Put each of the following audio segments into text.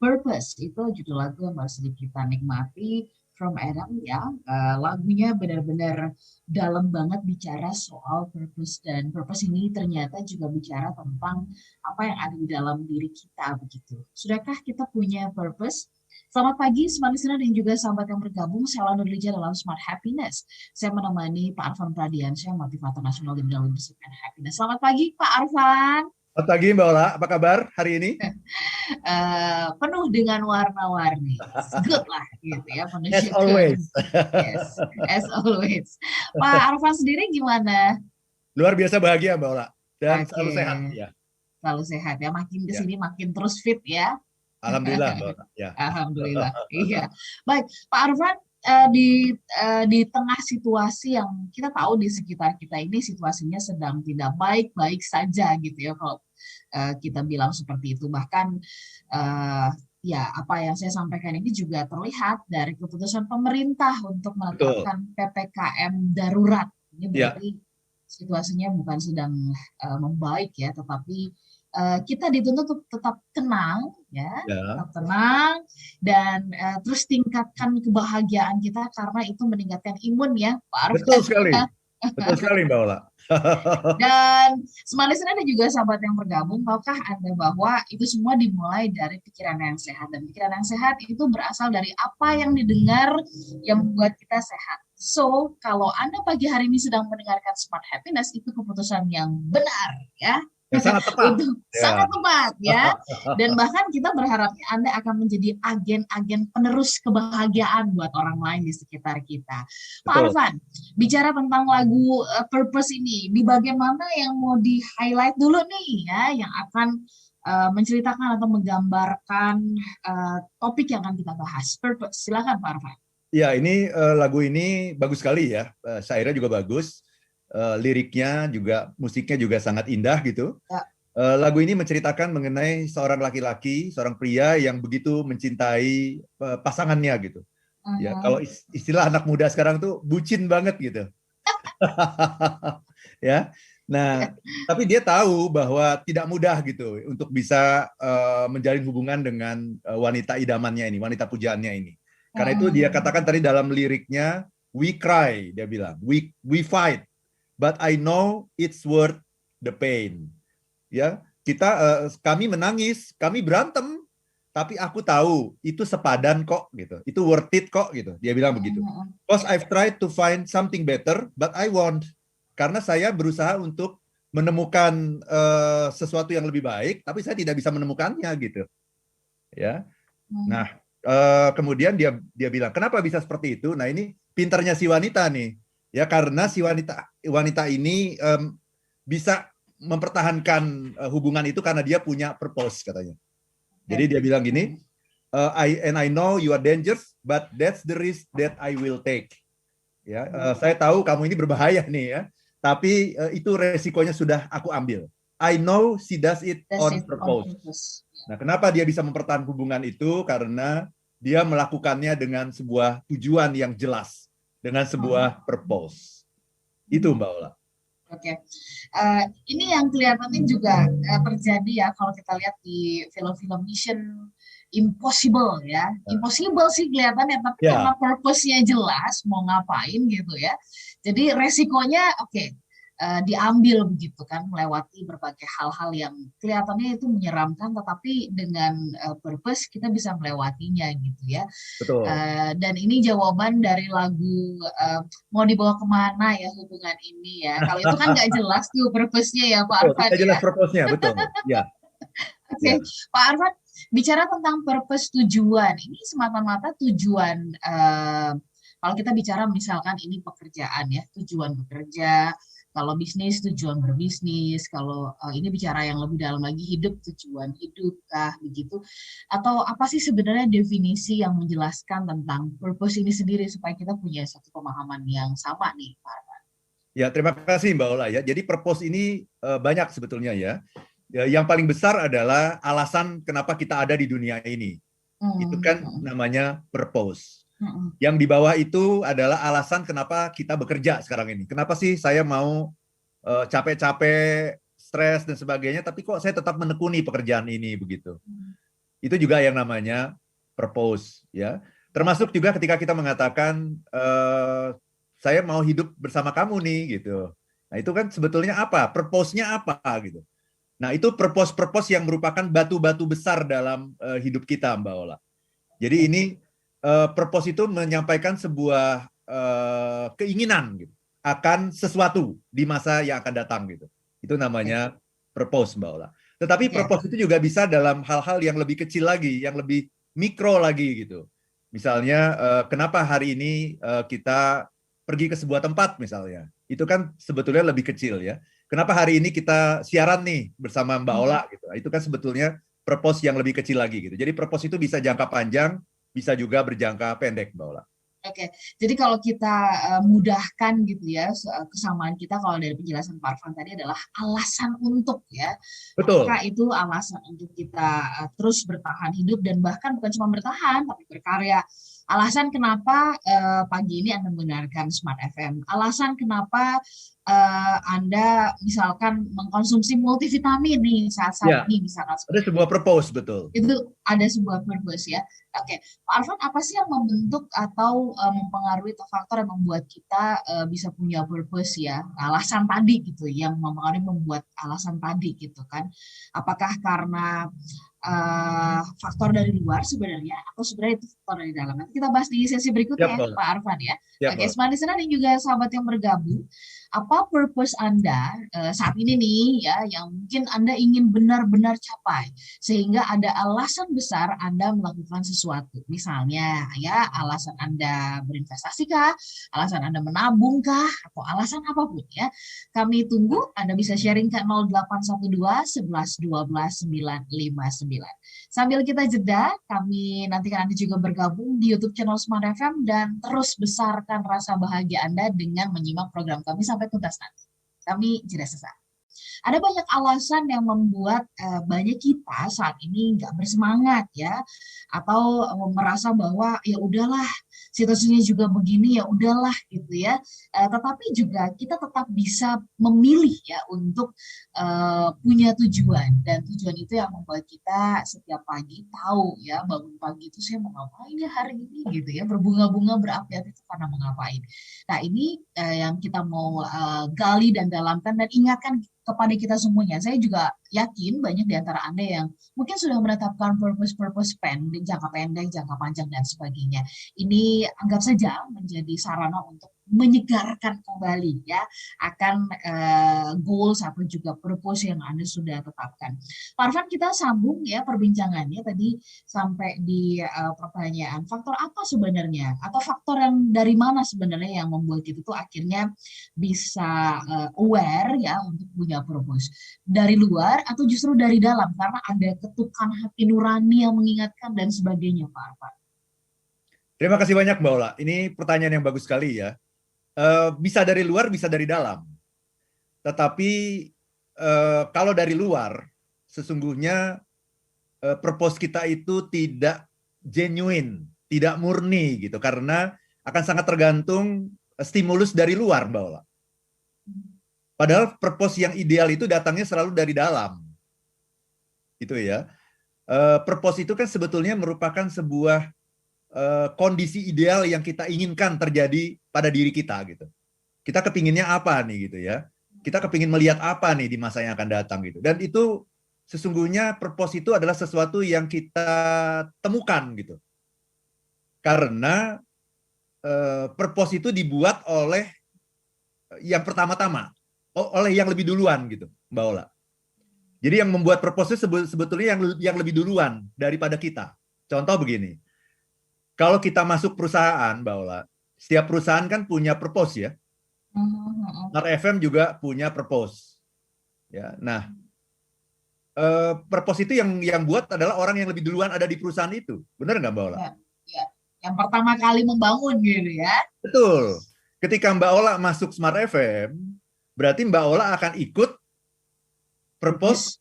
Purpose itu judul lagu yang baru saja kita nikmati from Adam ya. Lagunya benar-benar dalam banget bicara soal purpose, dan purpose ini ternyata juga bicara tentang apa yang ada di dalam diri kita begitu. Sudahkah kita punya purpose? Selamat pagi, smart listener dan juga sahabat yang bergabung. Saya Lana Nurlija dalam Smart Happiness. Saya menemani Pak Arfan Pradiansyah, motivator nasional di bidang leadership and happiness. Selamat pagi, Pak Arfan. Selamat pagi Mbak Ola, apa kabar hari ini? Penuh dengan warna-warni. Good lah gitu ya, As menuju ke always. yes, as always. Pak Arfan sendiri gimana? Luar biasa bahagia Mbak Ola dan Oke, selalu sehat ya. selalu sehat ya. Makin ke Ya, sini makin terus fit ya. alhamdulillah Mbak Ola. Ya. Alhamdulillah. Iya. Baik, Pak Arfan, di tengah situasi yang kita tahu di sekitar kita ini situasinya sedang tidak baik-baik saja gitu ya, kalau kita bilang seperti itu. Bahkan eh, ya apa yang saya sampaikan ini juga terlihat dari keputusan pemerintah untuk Betul. menetapkan PPKM darurat. Ini Ya, berarti situasinya bukan sedang membaik ya, tetapi kita dituntut untuk tetap tenang ya, ya. tetap tenang dan terus tingkatkan kebahagiaan kita karena itu meningkatkan imun ya, Pak Betul Arfan. sekali. Betul sekali Mbak Ola. Dan semalisnya ada juga sahabat yang bergabung, tahukah Anda bahwa itu semua dimulai dari pikiran yang sehat, dan pikiran yang sehat itu berasal dari apa yang didengar yang membuat kita sehat. So, kalau Anda pagi hari ini sedang mendengarkan Smart Happiness, itu keputusan yang benar ya. Yang sangat tepat. Untuk Ya. sangat tepat ya. Dan bahkan kita berharapnya Anda akan menjadi agen-agen penerus kebahagiaan buat orang lain di sekitar kita. Pak Betul. Arfan, bicara tentang lagu Purpose ini, di bagian mana yang mau di-highlight dulu nih ya, yang akan menceritakan atau menggambarkan topik yang akan kita bahas. Purpose, silakan Pak Arfan. Ya, ini lagu ini bagus sekali ya. Syairnya juga bagus. Liriknya juga, musiknya juga sangat indah gitu. Ya. Lagu ini menceritakan mengenai seorang laki-laki, seorang pria yang begitu mencintai pasangannya gitu. Ya, kalau istilah anak muda sekarang tuh bucin banget gitu. Ya. Nah, tapi dia tahu bahwa tidak mudah gitu untuk bisa menjalin hubungan dengan wanita idamannya ini, wanita pujaannya ini. Karena itu dia katakan tadi dalam liriknya, we cry, dia bilang, we fight, but I know it's worth the pain. Ya, kami menangis, kami berantem, tapi aku tahu itu sepadan kok gitu. Itu worth it kok gitu. Dia bilang begitu. Because I've tried to find something better, but I won't. Karena saya berusaha untuk menemukan sesuatu yang lebih baik, tapi saya tidak bisa menemukannya gitu. Ya. Nah, kemudian dia bilang, kenapa bisa seperti itu? Nah, ini pinternya si wanita nih. Ya, karena si wanita ini bisa mempertahankan hubungan itu karena dia punya purpose katanya. Jadi dia bilang gini, I know you are dangerous, but that's the risk that I will take. Ya, saya tahu kamu ini berbahaya nih ya, tapi itu resikonya sudah aku ambil. I know she does it on purpose. Nah, kenapa dia bisa mempertahankan hubungan itu? Karena dia melakukannya dengan sebuah tujuan yang jelas, dengan sebuah purpose. Itu Mbak Ola. Oke, ini yang kelihatannya juga terjadi ya kalau kita lihat di film-film Mission Impossible ya. Impossible sih kelihatannya, tapi karena purpose-nya jelas mau ngapain gitu ya. Jadi resikonya oke, diambil begitu kan, melewati berbagai hal-hal yang kelihatannya itu menyeramkan, tetapi dengan purpose kita bisa melewatinya gitu ya. Betul. Dan ini jawaban dari lagu mau dibawa kemana ya hubungan ini ya. Kalau itu kan nggak jelas tuh purpose-nya ya Pak Arfan Tidak ya. jelas purpose-nya, betul. Ya. Oke, Pak Arfan, bicara tentang purpose, tujuan, ini semata-mata tujuan, kalau kita bicara misalkan ini pekerjaan ya, tujuan bekerja, kalau bisnis tujuan berbisnis, kalau ini bicara yang lebih dalam lagi hidup, tujuan hidup kah begitu, atau apa sih sebenarnya definisi yang menjelaskan tentang purpose ini sendiri supaya kita punya satu pemahaman yang sama nih Pak Arfan. Ya, terima kasih Mbak Ola ya. Jadi purpose ini banyak sebetulnya ya. Yang paling besar adalah alasan kenapa kita ada di dunia ini. Itu kan namanya purpose. Yang di bawah itu adalah alasan kenapa kita bekerja sekarang ini. Kenapa sih saya mau capek-capek, stres dan sebagainya, tapi kok saya tetap menekuni pekerjaan ini begitu. Itu juga yang namanya purpose, ya. Termasuk juga ketika kita mengatakan saya mau hidup bersama kamu nih gitu. Nah, itu kan sebetulnya apa? Purpose-nya apa gitu. Nah, itu purpose-purpose yang merupakan batu-batu besar dalam hidup kita, Mbak Ola. Jadi ini purpose itu menyampaikan sebuah keinginan gitu, akan sesuatu di masa yang akan datang gitu. Itu namanya purpose, Mbak Ola. Tetapi purpose itu juga bisa dalam hal-hal yang lebih kecil lagi, yang lebih mikro lagi gitu. Misalnya kenapa hari ini kita pergi ke sebuah tempat misalnya. Itu kan sebetulnya lebih kecil ya. Kenapa hari ini kita siaran nih bersama Mbak Ola gitu. Itu kan sebetulnya purpose yang lebih kecil lagi gitu. Jadi purpose itu bisa jangka panjang, bisa juga berjangka pendek, Mbak Ola. Oke, jadi kalau kita mudahkan gitu ya, kesamaan kita kalau dari penjelasan Pak Arfan tadi adalah alasan untuk ya. Betul. Apakah itu alasan untuk kita terus bertahan hidup dan bahkan bukan cuma bertahan, tapi berkarya. Alasan kenapa pagi ini Anda mendengarkan Smart FM. Alasan kenapa Anda misalkan mengkonsumsi multivitamin nih saat-saat ini misalkan. Ada sebuah purpose, betul. Itu ada sebuah purpose ya. Oke, Pak Arfan, apa sih yang membentuk atau mempengaruhi atau faktor yang membuat kita bisa punya purpose ya? Alasan tadi gitu, yang mempengaruhi membuat alasan tadi gitu kan? Apakah karena faktor dari luar sebenarnya, atau sebenarnya itu faktor dari dalam? Nanti kita bahas di sesi berikutnya, ya, Pak Arfan ya. Oke, Smart Listener dan juga sahabat yang bergabung, apa purpose Anda saat ini nih ya, yang mungkin Anda ingin benar-benar capai, sehingga ada alasan besar Anda melakukan sesuatu. Misalnya ya, alasan Anda berinvestasi kah, alasan Anda menabung kah, atau alasan apapun ya. Kami tunggu, Anda bisa sharing ke 0812 11 12 959. Sambil kita jeda, kami nantikan Anda juga bergabung di YouTube channel Smart FM dan terus besarkan rasa bahagia Anda dengan menyimak program kami sampai tuntas nanti. Kami jeda sesaat. Ada banyak alasan yang membuat banyak kita saat ini nggak bersemangat ya, atau merasa bahwa ya udahlah situasinya juga begini ya udahlah gitu ya. Tetapi juga kita tetap bisa memilih ya untuk punya tujuan, dan tujuan itu yang membuat kita setiap pagi tahu ya, bangun pagi itu saya mau ngapain ya hari ini gitu ya, berbunga-bunga berapi-api itu karena mau ngapain. Nah ini yang kita mau gali dan dalamkan dan ingatkan kepada kita semuanya. Saya juga yakin banyak di antara Anda yang mungkin sudah menetapkan purpose pendek, jangka pendek, jangka panjang, dan sebagainya. Ini anggap saja menjadi sarana untuk menyegarkan kembali ya akan goals atau juga purpose yang Anda sudah tetapkan. Pak Arfan, kita sambung ya perbincangannya tadi sampai di pertanyaan faktor apa sebenarnya, atau faktor yang dari mana sebenarnya yang membuat kita tuh akhirnya bisa aware ya untuk punya purpose, dari luar atau justru dari dalam karena ada ketukan hati nurani yang mengingatkan dan sebagainya, Pak Arfan. Terima kasih banyak, Mbak Ola. Ini pertanyaan yang bagus sekali ya. Bisa dari luar, bisa dari dalam. Tetapi kalau dari luar, sesungguhnya purpose kita itu tidak genuine, tidak murni gitu, karena akan sangat tergantung stimulus dari luar, Mbak Ola. Padahal purpose yang ideal itu datangnya selalu dari dalam. Itu ya. Purpose itu kan sebetulnya merupakan sebuah kondisi ideal yang kita inginkan terjadi pada diri kita gitu. Kita kepinginnya apa nih gitu ya. Kita kepingin melihat apa nih di masa yang akan datang gitu. Dan itu sesungguhnya purpose itu adalah sesuatu yang kita temukan gitu. Karena purpose itu dibuat oleh yang pertama-tama, oleh yang lebih duluan gitu, Mbak Ola. Jadi yang membuat purpose itu sebetulnya yang lebih duluan daripada kita. Contoh begini. Kalau kita masuk perusahaan, Mbak Ola, setiap perusahaan kan punya purpose ya. Smart FM juga punya purpose. Ya, nah, purpose itu yang buat adalah orang yang lebih duluan ada di perusahaan itu. Benar nggak, Mbak Ola? Ya, ya. Yang pertama kali membangun gitu ya. Betul. Ketika Mbak Ola masuk Smart FM, berarti Mbak Ola akan ikut purpose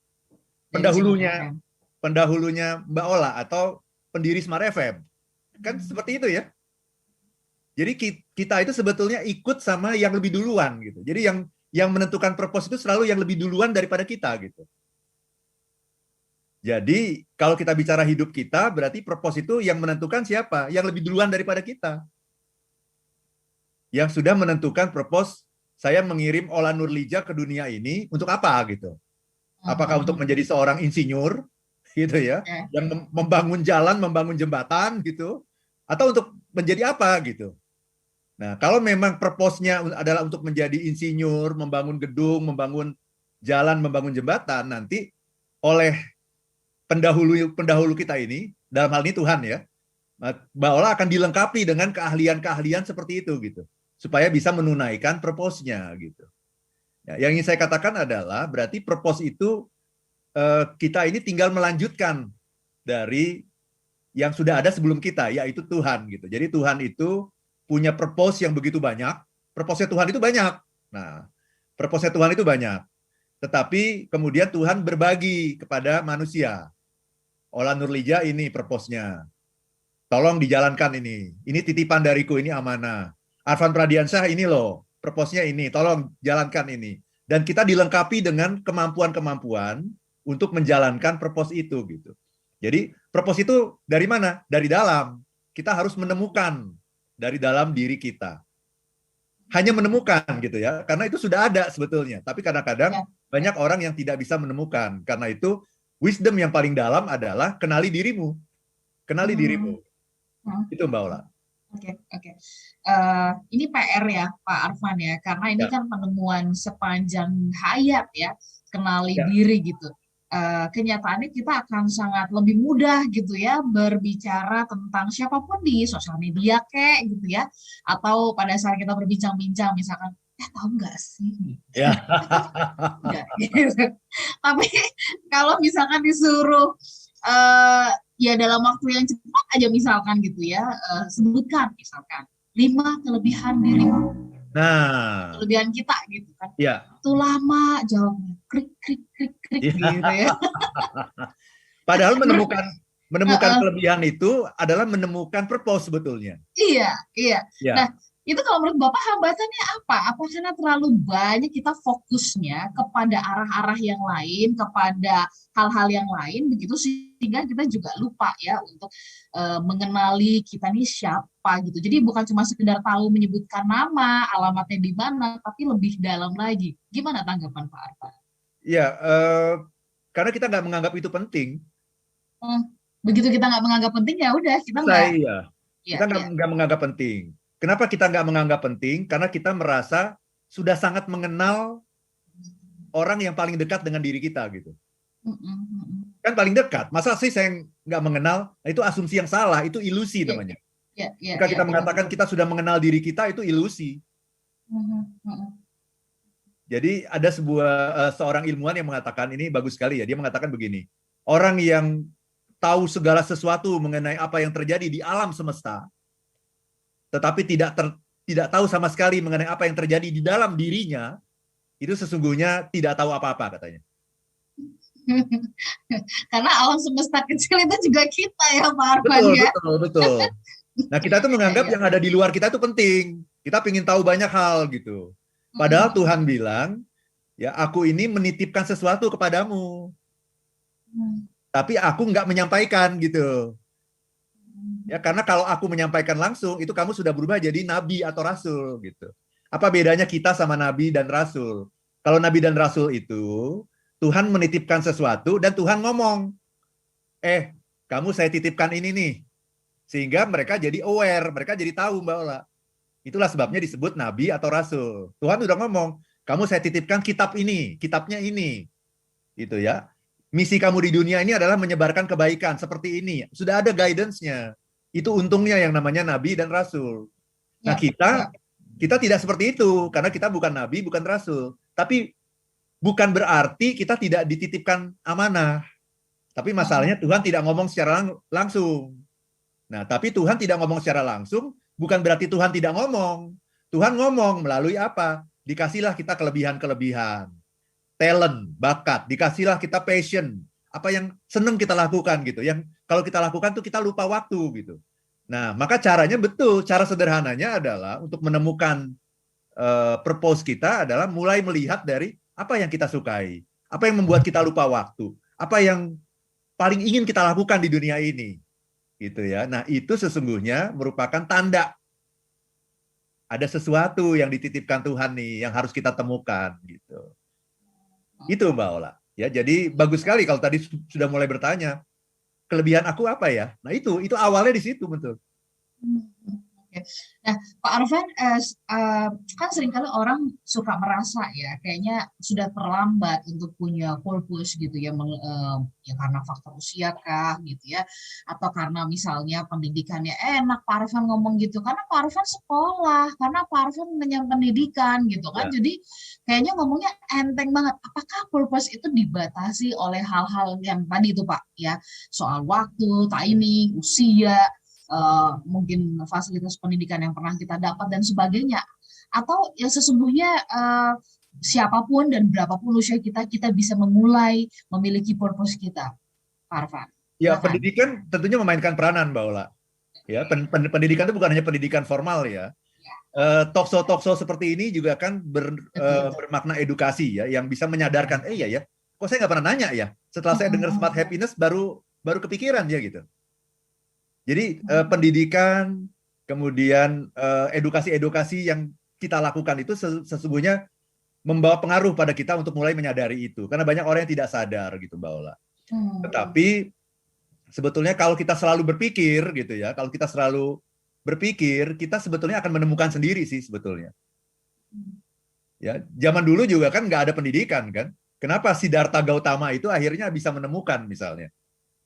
pendahulunya Mbak Ola atau pendiri Smart FM. Kan seperti itu ya. Jadi kita itu sebetulnya ikut sama yang lebih duluan gitu. Jadi yang menentukan purpose itu selalu yang lebih duluan daripada kita gitu. Jadi kalau kita bicara hidup kita, berarti purpose itu yang menentukan siapa? Yang lebih duluan daripada kita. Yang sudah menentukan purpose, saya mengirim Ola Nurlija ke dunia ini untuk apa gitu. Apakah untuk menjadi seorang insinyur gitu ya, yang membangun jalan, membangun jembatan gitu, atau untuk menjadi apa gitu. Nah, kalau memang purpose-nya adalah untuk menjadi insinyur, membangun gedung, membangun jalan, membangun jembatan, nanti oleh pendahulu kita ini, dalam hal ini Tuhan ya, Mbak Ola akan dilengkapi dengan keahlian-keahlian seperti itu gitu, supaya bisa menunaikan purpose-nya gitu. Ya, yang ingin saya katakan adalah berarti purpose itu kita ini tinggal melanjutkan dari yang sudah ada sebelum kita, yaitu Tuhan gitu. Jadi Tuhan itu punya purpose yang begitu banyak. Purpose-nya Tuhan itu banyak. Nah, purpose-nya Tuhan itu banyak. Tetapi kemudian Tuhan berbagi kepada manusia. Ola Nurlija ini purpose-nya. Tolong dijalankan ini. Ini titipan dariku, ini amanah. Arfan Pradiansyah ini loh, purpose-nya ini. Tolong jalankan ini. Dan kita dilengkapi dengan kemampuan-kemampuan untuk menjalankan purpose itu gitu. Jadi purpose itu dari mana? Dari dalam. Kita harus menemukan dari dalam diri kita. Hanya menemukan gitu ya, karena itu sudah ada sebetulnya. Tapi kadang-kadang banyak orang yang tidak bisa menemukan. Karena itu wisdom yang paling dalam adalah kenali dirimu. Kenali dirimu. Itu Mbak Ola. Oke. Ini PR ya Pak Arfan ya, karena ini kan penemuan sepanjang hayat ya, kenali diri gitu. Kenyataannya kita akan sangat lebih mudah gitu ya berbicara tentang siapapun di sosial media kayak gitu ya, atau pada saat kita berbincang-bincang misalkan tahu nggak sih ya. gitu. Tapi kalau misalkan disuruh ya dalam waktu yang cepat aja misalkan gitu ya, sebutkan misalkan 5 kelebihan dirimu. Nah, kelebihan kita gitu kan. Ya. Itu lama jawabnya, krik gitu ya. Padahal menemukan kelebihan itu adalah menemukan purpose sebetulnya. Iya. Ya. Nah, itu kalau menurut Bapak hambatannya apa? Apa karena terlalu banyak kita fokusnya kepada arah-arah yang lain, kepada hal-hal yang lain, begitu sehingga kita juga lupa ya untuk mengenali kita nih siapa gitu. Jadi bukan cuma sekedar tahu menyebutkan nama, alamatnya di mana, tapi lebih dalam lagi. Gimana tanggapan Pak Arfa? Ya, karena kita nggak menganggap itu penting. Begitu kita nggak menganggap penting ya udah kita nggak. Kita nggak menganggap penting. Kenapa kita nggak menganggap penting? Karena kita merasa sudah sangat mengenal orang yang paling dekat dengan diri kita gitu. Kan paling dekat. Masa sih saya nggak mengenal? Itu asumsi yang salah. Itu ilusi namanya. Jika kita mengatakan kita sudah mengenal diri kita, itu ilusi. Jadi ada seorang ilmuwan yang mengatakan, ini bagus sekali ya. Dia mengatakan begini. Orang yang tahu segala sesuatu mengenai apa yang terjadi di alam semesta, tetapi tidak tahu sama sekali mengenai apa yang terjadi di dalam dirinya, itu sesungguhnya tidak tahu apa-apa katanya. Karena alam semesta kecil itu juga kita ya Pak Arfan ya. Betul. Nah kita tuh menganggap yang ada di luar kita itu penting. Kita ingin tahu banyak hal gitu. Padahal Tuhan bilang, ya aku ini menitipkan sesuatu kepadamu. Tapi aku nggak menyampaikan gitu. Ya, karena kalau aku menyampaikan langsung, itu kamu sudah berubah jadi nabi atau rasul gitu. Apa bedanya kita sama nabi dan rasul? Kalau nabi dan rasul itu Tuhan menitipkan sesuatu dan Tuhan ngomong, kamu saya titipkan ini nih, sehingga mereka jadi aware, mereka jadi tahu Mbak Ola. Itulah sebabnya disebut nabi atau rasul. Tuhan udah ngomong, kamu saya titipkan kitab ini, kitabnya ini, gitu ya. Misi kamu di dunia ini adalah menyebarkan kebaikan seperti ini. Sudah ada guidance-nya. Itu untungnya yang namanya nabi dan rasul. Nah, kita tidak seperti itu karena kita bukan nabi, bukan rasul. Tapi bukan berarti kita tidak dititipkan amanah. Tapi masalahnya Tuhan tidak ngomong secara langsung. Nah, tapi Tuhan tidak ngomong secara langsung bukan berarti Tuhan tidak ngomong. Tuhan ngomong melalui apa? Dikasihlah kita kelebihan-kelebihan. Talent, bakat, dikasihlah kita passion, apa yang senang kita lakukan gitu. Yang kalau kita lakukan tuh kita lupa waktu gitu. Nah, maka caranya betul, cara sederhananya adalah untuk menemukan purpose kita adalah mulai melihat dari apa yang kita sukai, apa yang membuat kita lupa waktu, apa yang paling ingin kita lakukan di dunia ini, gitu ya. Nah, itu sesungguhnya merupakan tanda ada sesuatu yang dititipkan Tuhan nih yang harus kita temukan, gitu. Itu Mbak Ola. Ya, jadi bagus sekali kalau tadi sudah mulai bertanya, kelebihan aku apa ya? Nah, itu awalnya di situ, betul. Oke. Nah, Pak Arfan, kan seringkali orang suka merasa ya, kayaknya sudah terlambat untuk punya purpose gitu ya, ya karena faktor usia kah gitu ya, atau karena misalnya pendidikannya enak, Pak Arfan ngomong gitu, karena Pak Arfan sekolah, karena Pak Arfan mengenyam pendidikan gitu kan, Ya. jadi kayaknya ngomongnya enteng banget. Apakah purpose itu dibatasi oleh hal-hal yang tadi itu Pak ya, soal waktu, timing, usia, mungkin fasilitas pendidikan yang pernah kita dapat dan sebagainya, atau ya sesungguhnya siapapun dan berapapun usia kita, kita bisa memulai memiliki purpose kita, Pak Arfan. Ya, Silakan. pendidikan tentunya memainkan peranan, Mbak Ola. Ya, pendidikan itu bukan hanya pendidikan formal ya. Talkshow seperti ini juga kan bermakna edukasi ya, yang bisa menyadarkan, iya ya, kok saya nggak pernah nanya ya. Setelah saya dengar Smart Happiness baru kepikiran ya gitu. Jadi pendidikan, kemudian edukasi-edukasi yang kita lakukan itu sesungguhnya membawa pengaruh pada kita untuk mulai menyadari itu. Karena banyak orang yang tidak sadar gitu, Mbak Ola. Tetapi sebetulnya kalau kita selalu berpikir gitu ya, kalau kita selalu berpikir, kita sebetulnya akan menemukan sendiri sih sebetulnya. Ya, zaman dulu juga kan nggak ada pendidikan kan. Kenapa Siddhartha Gautama itu akhirnya bisa menemukan misalnya?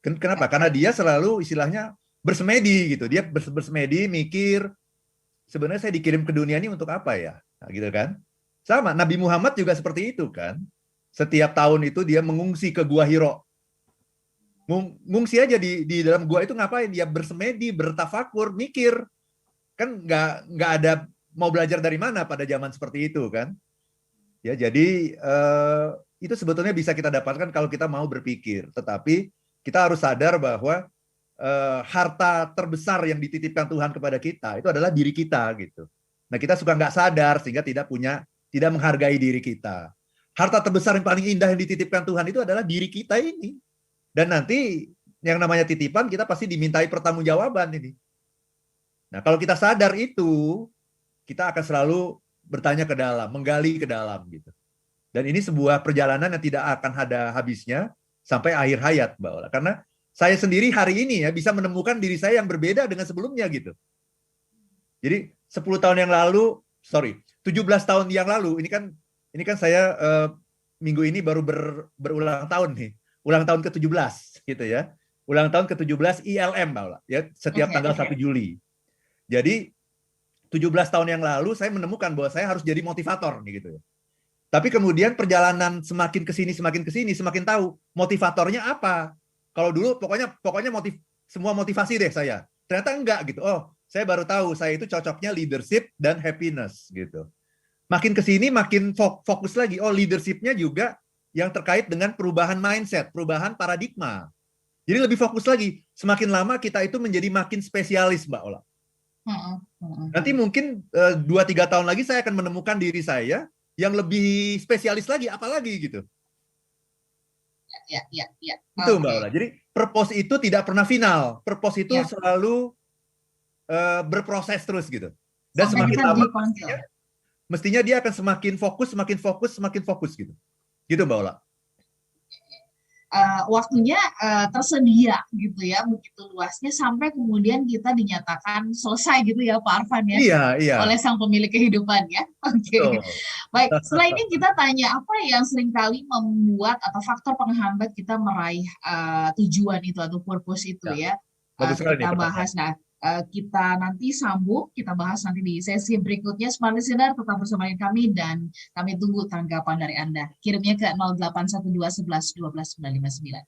Kenapa? Karena dia selalu istilahnya bersemedi gitu. Dia bersemedi, mikir, sebenarnya saya dikirim ke dunia ini untuk apa ya? Nah, gitu kan. Sama, Nabi Muhammad juga seperti itu kan. Setiap tahun itu dia mengungsi ke Gua Hiro. Ngungsi aja di dalam gua itu ngapain? Dia bersemedi, bertafakur, mikir. Kan nggak ada mau belajar dari mana pada zaman seperti itu kan. Ya, jadi itu sebetulnya bisa kita dapatkan kalau kita mau berpikir. Tetapi kita harus sadar bahwa harta terbesar yang dititipkan Tuhan kepada kita itu adalah diri kita gitu. Nah, kita suka nggak sadar sehingga tidak menghargai diri kita. Harta terbesar yang paling indah yang dititipkan Tuhan itu adalah diri kita ini. Dan nanti yang namanya titipan kita pasti dimintai pertanggungjawaban ini. Nah, kalau kita sadar itu, kita akan selalu bertanya ke dalam, menggali ke dalam gitu. Dan ini sebuah perjalanan yang tidak akan ada habisnya sampai akhir hayat, Mbak Ola. Karena saya sendiri hari ini ya bisa menemukan diri saya yang berbeda dengan sebelumnya gitu. Jadi 17 tahun yang lalu, ini kan saya minggu ini baru berulang tahun nih. Ulang tahun ke-17 gitu ya. Ulang tahun ke-17 ILM, Mbak Ola, ya, setiap tanggal 1 Juli. Jadi 17 tahun yang lalu saya menemukan bahwa saya harus jadi motivator nih gitu ya. Tapi kemudian perjalanan semakin kesini semakin tahu motivatornya apa. Kalau dulu pokoknya semua motivasi deh saya. Ternyata enggak gitu. Oh, saya baru tahu saya itu cocoknya leadership dan happiness gitu. Makin kesini makin fokus lagi. Oh, leadershipnya juga yang terkait dengan perubahan mindset, perubahan paradigma. Jadi lebih fokus lagi. Semakin lama kita itu menjadi makin spesialis, Mbak Ola. Nanti mungkin 2-3 tahun lagi saya akan menemukan diri saya yang lebih spesialis lagi, apalagi gitu. Ya. Itu Mbak Ola. Jadi purpose itu tidak pernah final. Purpose itu selalu berproses terus gitu. Dan sampai semakin lama mestinya dia akan semakin fokus gitu. Gitu Mbak Ola. Waktunya tersedia gitu ya, begitu luasnya sampai kemudian kita dinyatakan selesai gitu ya Pak Arfan ya. Iya. Oleh sang pemilik kehidupan ya. Oke. Baik, setelah ini kita tanya apa yang seringkali membuat atau faktor penghambat kita meraih tujuan itu atau purpose itu ya. Kita bahas. Nah, kita nanti sambung, kita bahas nanti di sesi berikutnya. Smart Listener tetap bersama kami dan kami tunggu tanggapan dari Anda. Kirimnya ke 0812 11 12 959.